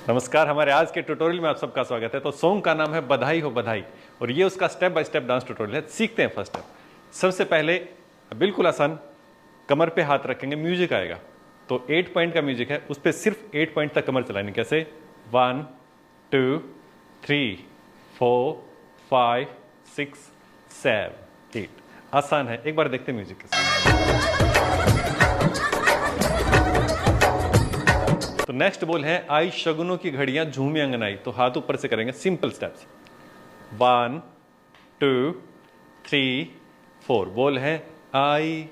नमस्कार, हमारे आज के ट्यूटोरियल में आप सबका स्वागत है। तो सॉन्ग का नाम है बधाई हो बधाई और ये उसका step by step dance tutorial है। सीखते हैं फर्स्ट स्टेप। सबसे पहले बिल्कुल आसान, कमर पे हाथ रखेंगे, म्यूजिक आएगा तो 8 पॉइंट का म्यूजिक है, उस पर सिर्फ 8 पॉइंट तक कमर चलानी। कैसे? 1 2 3 4 5 6 7 8। आसान है, एक बार देखते हैं म्यूजिक के साथ। तो नेक्स्ट बोल है आई शगुनों की घड़ियां झूमे अंगनाई। तो हाथ ऊपर से करेंगे, सिंपल स्टेप्स। 1 2 3 4। बोल है आई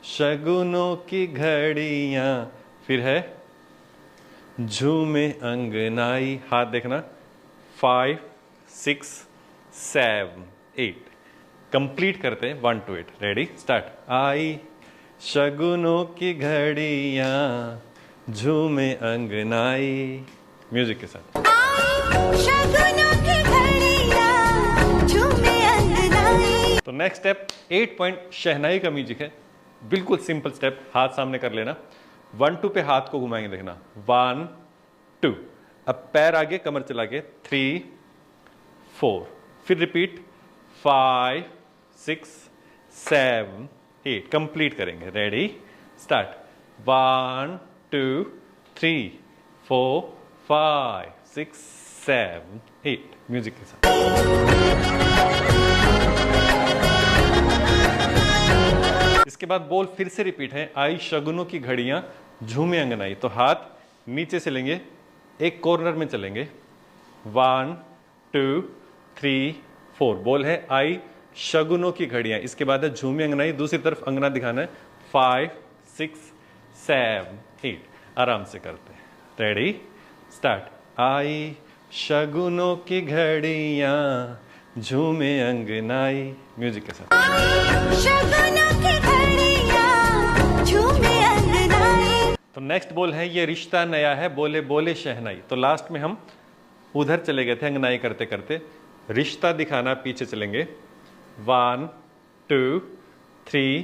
शगुनों की घड़ियां, फिर है झूमे अंगनाई। हाथ देखना, 5 6 7 8। कंप्लीट करते हैं 1 to 8। Ready, start. आई शगुनों की घड़ियां झूमे अंगनाई, म्यूजिक के साथ। शगुनों की घड़ियां झूमे अंगनाई। तो नेक्स्ट स्टेप 8 पॉइंट शहनाई का म्यूजिक है, बिल्कुल सिंपल स्टेप। हाथ सामने कर लेना, 1 2 पे हाथ को घुमाएंगे, देखना 1 2। अब पैर आगे, कमर चला के 3 4, फिर रिपीट 5 6 7 8। कंप्लीट करेंगे। Ready, start. 1 2 3 4 5 6 7 8, म्यूजिक के साथ। इसके बाद बोल फिर से रिपीट है, आई शगुनों की घड़ियां झूमे अंगनाई। तो हाथ नीचे से लेंगे, एक कॉर्नर में चलेंगे। 1 2 3 4। बोल है आई शगुनों की घड़ियां, इसके बाद है झूमे अंगनाई, दूसरी तरफ अंगना दिखाना है। 5 6 7 8। आराम से करते हैं। Ready, start. आई शगुनों की घड़ियां झूमे अंगनाई, म्यूजिक के साथ। शगुनों की घड़ियां झूमे अंगनाई। तो नेक्स्ट बोल है ये रिश्ता नया है, बोले बोले शहनाई। तो लास्ट में हम उधर चले गए थे अंगनाई करते करते, रिश्ता दिखाना, पीछे चलेंगे। 1 2 3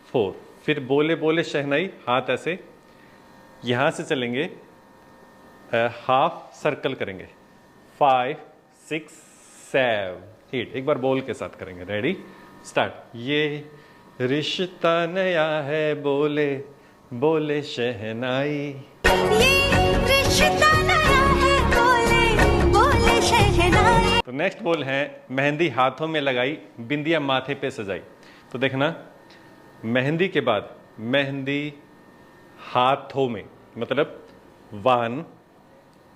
4, फिर बोले बोले शहनाई, हाथ ऐसे, यहां से चलेंगे, हाफ सर्कल करेंगे। 5 6 7 8। एक बार बोल के साथ करेंगे। Ready, start. ये रिश्ता नया है, बोले बोले शहनाई। ये रिश्ता नया है, बोले बोले शहनाई। तो नेक्स्ट बोल है मेहंदी हाथों में लगाई, बिंदिया माथे पे सजाई। तो देखना, मेहंदी के बाद मेहंदी हाथों में, मतलब 1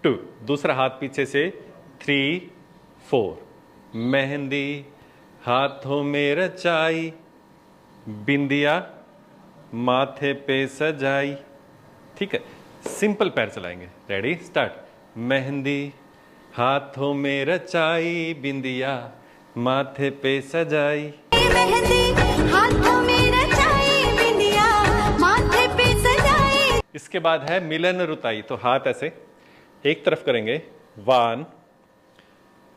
2, दूसरा हाथ पीछे से 3 4। मेहंदी हाथों में रचाई, बिंदिया माथे पे सजाई। ठीक है, सिंपल पैर चलाएंगे। Ready, start. मेहंदी हाथों में रचाई, बिंदिया माथे पे सजाई। मेहंदी हाथों में रचाई, बिंदिया माथे पे सजाई। इसके बाद है मिलन रुताई। तो हाथ ऐसे एक तरफ करेंगे, 1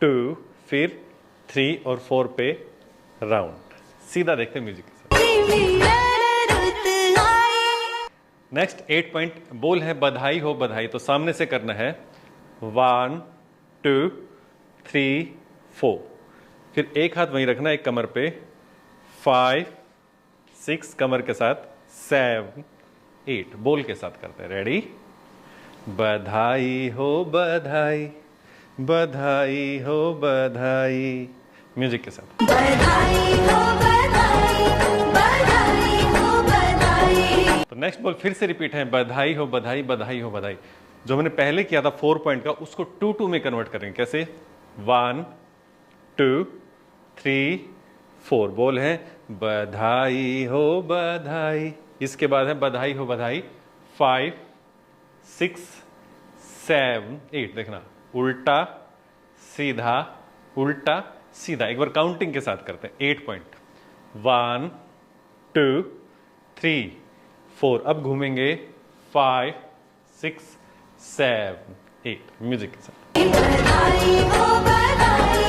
2, फिर 3 और 4 पे राउंड। सीधा देखते हैं म्यूजिक के साथ। नेक्स्ट 8 पॉइंट बोल है बधाई हो बधाई। तो सामने से करना है, 1 2 3 4, फिर एक हाथ वहीं रखना, एक कमर पे, 5 6 कमर के साथ, 7 8। बोल के साथ करते हैं। रेडी, बधाई हो बधाई, बधाई हो बधाई, म्यूजिक के साथ। बधाई हो बधाई, बधाई हो बधाई। तो नेक्स्ट बोल फिर से रिपीट है, बधाई हो बधाई, बधाई हो बधाई। जो मैंने पहले किया था 4 पॉइंट का, उसको 2 2 में कन्वर्ट करेंगे। कैसे? 1 2 3 4। बोल है बधाई हो बधाई, इसके बाद है बधाई हो बधाई, 5 6 7 8। देखना, उल्टा सीधा उल्टा सीधा। एक बार काउंटिंग के साथ करते हैं। 8 पॉइंट, 1 2 3 4। अब घूमेंगे 5 6 7 8, म्यूजिक के साथ। बधाई हो बधाई,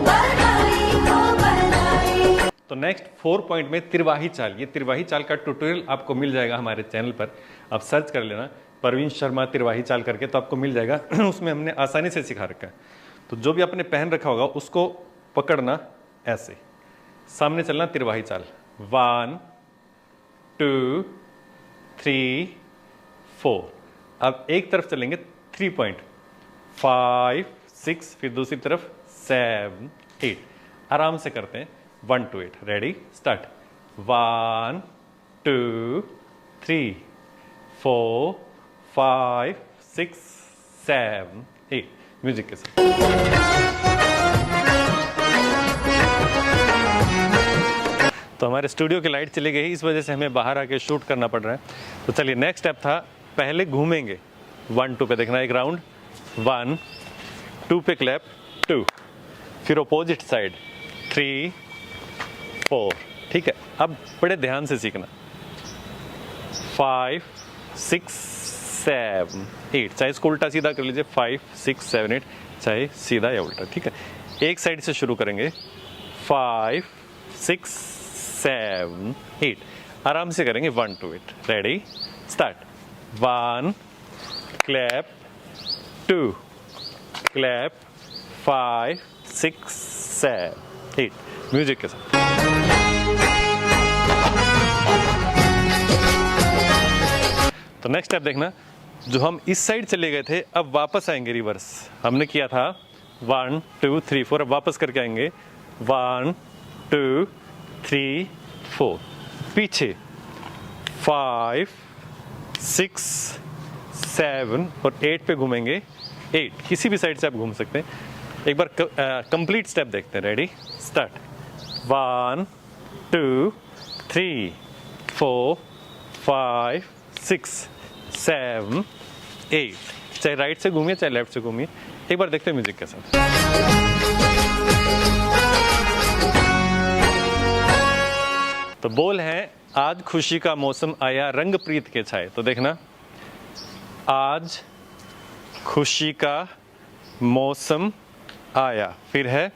बधाई हो बधाई। तो नेक्स्ट 4 पॉइंट में तिरवाही चाल। ये तिरवाही चाल का ट्यूटोरियल आपको मिल जाएगा हमारे चैनल पर, आप सर्च कर लेना परवीन शर्मा तिरवाही चाल करके, तो आपको मिल जाएगा। उसमें हमने आसानी से सिखा रखा है। तो जो भी आपने पहन रखा होगा उसको पकड़ना ऐसे, सामने चलना तिरवाही चाल, 1 2 3 4। अब एक तरफ चलेंगे 3 पॉइंट, 5 6, फिर दूसरी तरफ 7 8। आराम से करते हैं 1 to 8। Ready, start. 1 2 3 4 5 6 7 8। म्यूजिक के साथ। तो हमारे स्टूडियो की लाइट चली गई, इस वजह से हमें बाहर आके शूट करना पड़ रहा है। तो चलिए, नेक्स्ट स्टेप था, पहले घूमेंगे 1 2 पे, देखना एक राउंड, 1 2 पे क्लैप, 2, फिर अपोजिट साइड 3 4। ठीक है, अब बड़े ध्यान से सीखना, 5 6 7 8। चाहे इसको उल्टा सीधा कर लीजिए, 5 6 7 8, चाहे सीधा या उल्टा। ठीक है, एक साइड से शुरू करेंगे, 5 6 7 8। आराम से करेंगे 1 to 8। Ready, start. 1 clap, 2 clap, 5 6 7 8। Music के साथ। तो नेक्स्ट स्टेप देखना, जो हम इस साइड चले गए थे अब वापस आएंगे रिवर्स। हमने किया था 1 2 3 4, अब वापस करके आएंगे 1 2 3 4। पीछे 5 6 7 और 8 पे घूमेंगे, 8 किसी भी साइड से आप घूम सकते हैं। एक बार कंप्लीट स्टेप देखते हैं। Ready, start. 1 2 3 4 5 6 7 8। चाहे राइट से घूमिए चाहे लेफ्ट से घूमिए। एक बार देखते हैं म्यूजिक के साथ। तो बोल है, आज खुशी का मौसम आया, रंग प्रीत के छाए। तो देखना, आज खुशी का मौसम आया, फिर है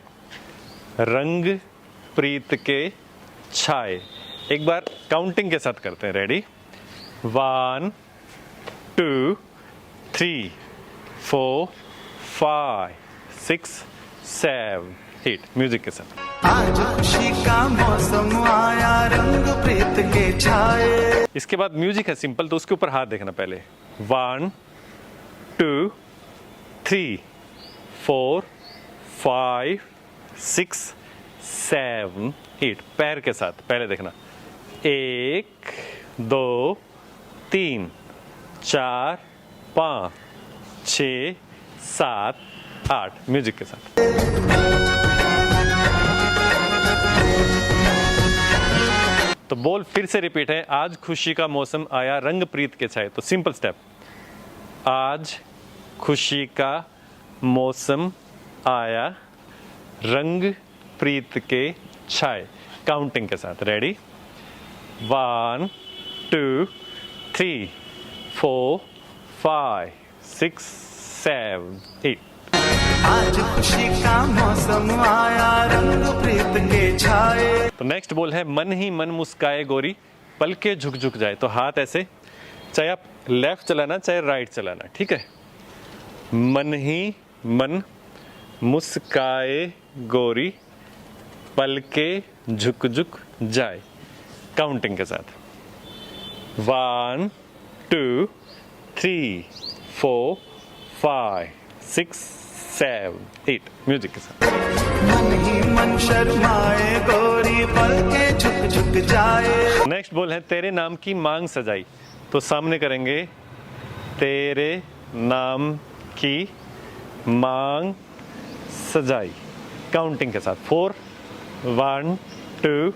रंग प्रीत के छाए। एक बार काउंटिंग के साथ करते हैं। रेडी, 1 2 3 4 5 6 7 8। म्यूजिक के साथ। आज खुशी का मौसम आया, रंग प्रीत के छाए। इसके बाद म्यूजिक है सिंपल, तो उसके ऊपर हाथ देखना पहले। 1 2 3 4 5 6 7 8। पैर के साथ पहले देखना, 1 2 3 4 5 6 7 8। म्यूजिक के साथ। तो बोल फिर से रिपीट है, आज खुशी का मौसम आया, रंग प्रीत के छाए। तो सिंपल स्टेप, आज खुशी का मौसम आया, रंग प्रीत के छाए। काउंटिंग के साथ। रेडी, 1 2 3 4 5 6 7 8। आज खुशी का मौसम आया, रंग प्रीत के छाए। तो नेक्स्ट बोल है, मन ही मन मुस्काए गोरी, पलके झुक झुक जाए। तो हाथ ऐसे, चाहे आप लेफ्ट चलाना चाहे राइट चलाना। ठीक है, मन ही मन मुस्काए गोरी, पलके झुक झुक जाए। काउंटिंग के साथ, 1 2 3 4 5 6 7 8। म्यूजिक के साथ। मन ही मन शर्माए गोरी, पलके झुक झुक जाए। नेक्स्ट बोल है, तेरे नाम की मांग सजाई। तो सामने करेंगे, तेरे नाम की मांग सजाई। काउंटिंग के साथ, 4 1 2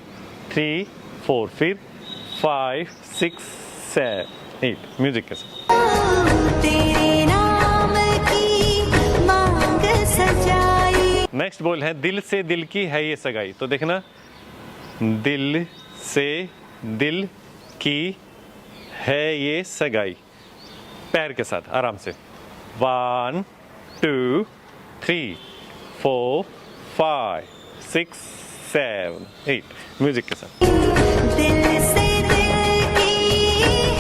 3 4, फिर 5 6 7 8। म्यूजिक के साथ। तेरे नाम की मांग सजाई। नेक्स्ट बोल है, दिल से दिल की है ये सगाई। तो देखना, दिल से दिल की है ये सगाई। पैर के साथ आराम से, 1 2 3 4 5 6 7 8। म्यूजिक के साथ। दिल से दिल की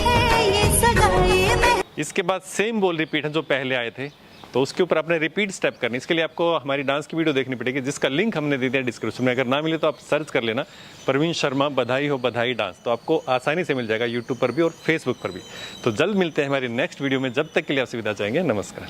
है ये सगाई में। इसके बाद सेम बोल रिपीट है जो पहले आए थे, तो उसके ऊपर आपने रिपीट स्टेप करनी। इसके लिए आपको हमारी डांस की वीडियो देखनी पड़ेगी, जिसका लिंक हमने दे दिया डिस्क्रिप्शन में। अगर ना मिले तो आप सर्च कर लेना प्रवीण शर्मा बधाई हो बधाई डांस, तो आपको आसानी से मिल जाएगा यूट्यूब पर भी और फेसबुक पर भी। तो जल्द मिलते हैं हमारी नेक्स्ट वीडियो में, जब तक के लिए आपसे विदा चाहेंगे, नमस्कार।